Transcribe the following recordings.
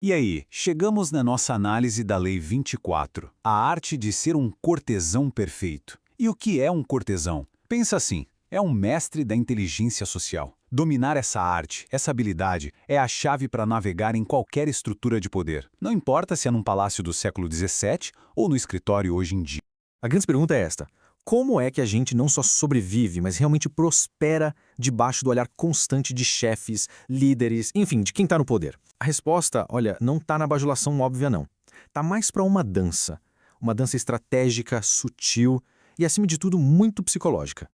E aí, chegamos na nossa análise da Lei 24, a arte de ser um cortesão perfeito. E o que é um cortesão? Pensa assim, é um mestre da inteligência social. Dominar essa arte, essa habilidade, é a chave para navegar em qualquer estrutura de poder. Não importa se é num palácio do século XVII ou no escritório hoje em dia. A grande pergunta é esta: como é que a gente não só sobrevive, mas realmente prospera debaixo do olhar constante de chefes, líderes, enfim, de quem está no poder? A resposta, olha, não está na bajulação óbvia, não. Está mais para uma dança. Uma dança estratégica, sutil e, acima de tudo, muito psicológica.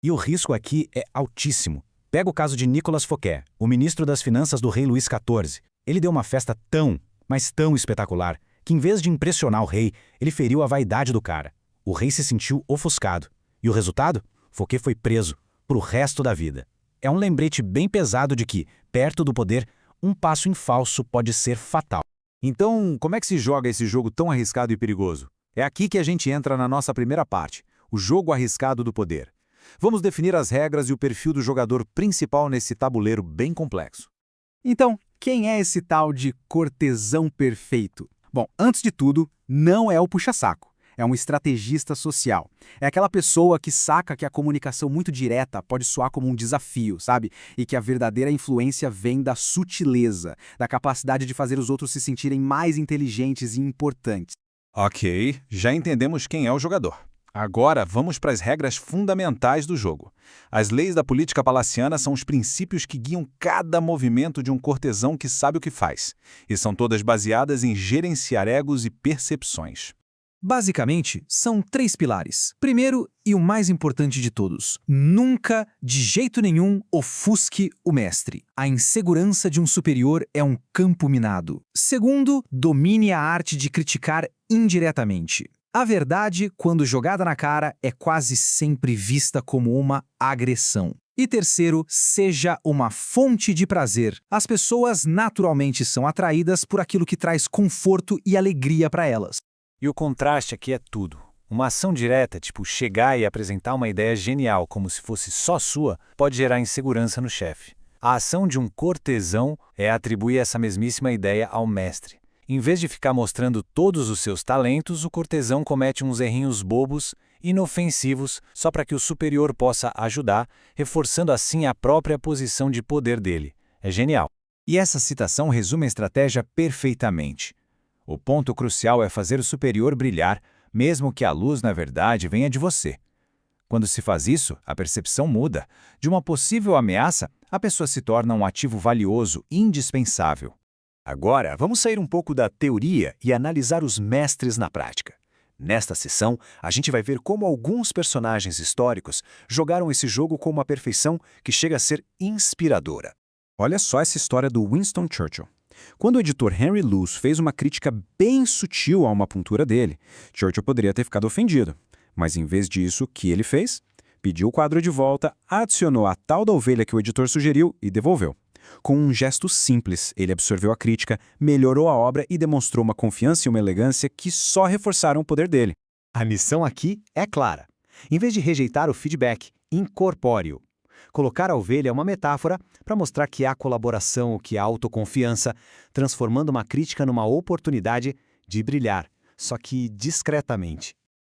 E o risco aqui é altíssimo. Pega o caso de Nicolas Fouquet, o ministro das Finanças do rei Luís XIV. Ele deu uma festa tão, mas tão espetacular, que em vez de impressionar o rei, ele feriu a vaidade do cara. O rei se sentiu ofuscado. E o resultado? Fouquet foi preso, pro resto da vida. É um lembrete bem pesado de que, perto do poder, um passo em falso pode ser fatal. Então, como é que se joga esse jogo tão arriscado e perigoso? É aqui que a gente entra na nossa primeira parte, o jogo arriscado do poder. Vamos definir as regras e o perfil do jogador principal nesse tabuleiro bem complexo. Então, quem é esse tal de cortesão perfeito? Bom, antes de tudo, não é o puxa-saco. É um estrategista social. É aquela pessoa que saca que a comunicação muito direta pode soar como um desafio, sabe? E que a verdadeira influência vem da sutileza, da capacidade de fazer os outros se sentirem mais inteligentes e importantes. Ok, já entendemos quem é o jogador. Agora, vamos para as regras fundamentais do jogo. As leis da política palaciana são os princípios que guiam cada movimento de um cortesão que sabe o que faz. E são todas baseadas em gerenciar egos e percepções. Basicamente, são 3 pilares. Primeiro, e o mais importante de todos, nunca, de jeito nenhum, ofusque o mestre. A insegurança de um superior é um campo minado. Segundo, domine a arte de criticar indiretamente. A verdade, quando jogada na cara, é quase sempre vista como uma agressão. E terceiro, seja uma fonte de prazer. As pessoas naturalmente são atraídas por aquilo que traz conforto e alegria para elas. E o contraste aqui é tudo. Uma ação direta, tipo chegar e apresentar uma ideia genial como se fosse só sua, pode gerar insegurança no chefe. A ação de um cortesão é atribuir essa mesmíssima ideia ao mestre. Em vez de ficar mostrando todos os seus talentos, o cortesão comete uns errinhos bobos, inofensivos, só para que o superior possa ajudar, reforçando assim a própria posição de poder dele. É genial. E essa citação resume a estratégia perfeitamente. O ponto crucial é fazer o superior brilhar, mesmo que a luz, na verdade, venha de você. Quando se faz isso, a percepção muda. De uma possível ameaça, a pessoa se torna um ativo valioso, indispensável. Agora, vamos sair um pouco da teoria e analisar os mestres na prática. Nesta sessão, a gente vai ver como alguns personagens históricos jogaram esse jogo com uma perfeição que chega a ser inspiradora. Olha só essa história do Winston Churchill. Quando o editor Henry Luce fez uma crítica bem sutil a uma pintura dele, Churchill poderia ter ficado ofendido. Mas em vez disso, o que ele fez? Pediu o quadro de volta, adicionou a tal da ovelha que o editor sugeriu e devolveu. Com um gesto simples, ele absorveu a crítica, melhorou a obra e demonstrou uma confiança e uma elegância que só reforçaram o poder dele. A missão aqui é clara. Em vez de rejeitar o feedback, incorpore-o. Colocar a ovelha é uma metáfora para mostrar que há colaboração, que há autoconfiança, transformando uma crítica numa oportunidade de brilhar, só que discretamente.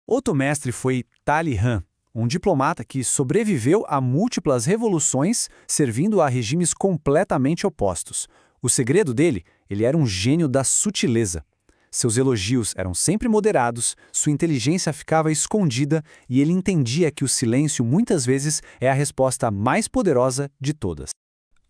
Outro mestre foi Talleyrand, um diplomata que sobreviveu a múltiplas revoluções, servindo a regimes completamente opostos. O segredo dele, ele era um gênio da sutileza. Seus elogios eram sempre moderados, sua inteligência ficava escondida e ele entendia que o silêncio muitas vezes é a resposta mais poderosa de todas.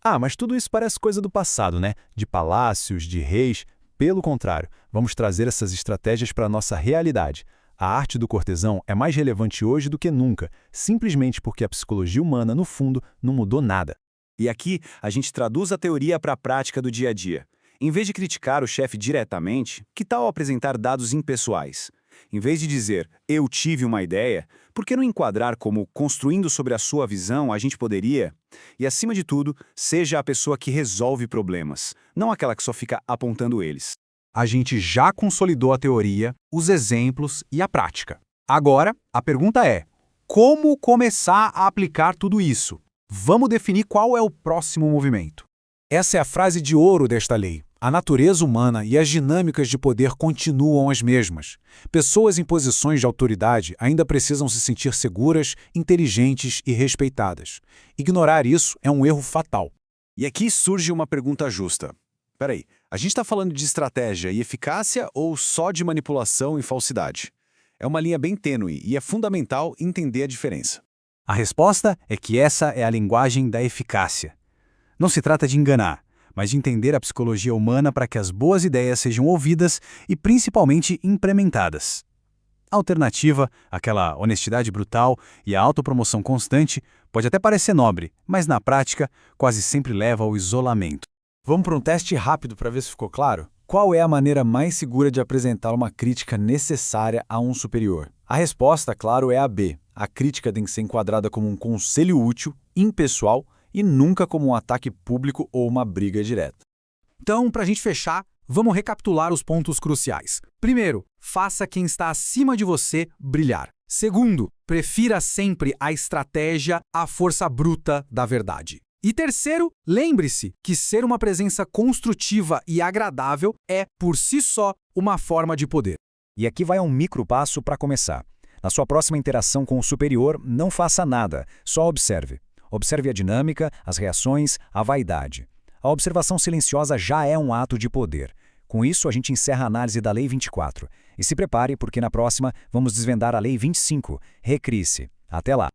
Ah, mas tudo isso parece coisa do passado, né? De palácios, de reis. Pelo contrário, vamos trazer essas estratégias para a nossa realidade. A arte do cortesão é mais relevante hoje do que nunca, simplesmente porque a psicologia humana, no fundo, não mudou nada. E aqui a gente traduz a teoria para a prática do dia a dia. Em vez de criticar o chefe diretamente, que tal apresentar dados impessoais? Em vez de dizer, eu tive uma ideia, por que não enquadrar como construindo sobre a sua visão a gente poderia? E acima de tudo, seja a pessoa que resolve problemas, não aquela que só fica apontando eles. A gente já consolidou a teoria, os exemplos e a prática. Agora, a pergunta é, como começar a aplicar tudo isso? Vamos definir qual é o próximo movimento. Essa é a frase de ouro desta lei. A natureza humana e as dinâmicas de poder continuam as mesmas. Pessoas em posições de autoridade ainda precisam se sentir seguras, inteligentes e respeitadas. Ignorar isso é um erro fatal. E aqui surge uma pergunta justa. Peraí, a gente está falando de estratégia e eficácia ou só de manipulação e falsidade? É uma linha bem tênue e é fundamental entender a diferença. A resposta é que essa é a linguagem da eficácia. Não se trata de enganar, mas de entender a psicologia humana para que as boas ideias sejam ouvidas e principalmente implementadas. A alternativa, aquela honestidade brutal e a autopromoção constante, pode até parecer nobre, mas na prática quase sempre leva ao isolamento. Vamos para um teste rápido para ver se ficou claro? Qual é a maneira mais segura de apresentar uma crítica necessária a um superior? A resposta, claro, é a B. A crítica tem que ser enquadrada como um conselho útil, impessoal e nunca como um ataque público ou uma briga direta. Então, para a gente fechar, vamos recapitular os pontos cruciais. Primeiro, faça quem está acima de você brilhar. Segundo, prefira sempre a estratégia à força bruta da verdade. E terceiro, lembre-se que ser uma presença construtiva e agradável é, por si só, uma forma de poder. E aqui vai um micro passo para começar. Na sua próxima interação com o superior, não faça nada, só observe. Observe a dinâmica, as reações, a vaidade. A observação silenciosa já é um ato de poder. Com isso, a gente encerra a análise da Lei 24. E se prepare, porque na próxima vamos desvendar a Lei 25. Recrie-se. Até lá!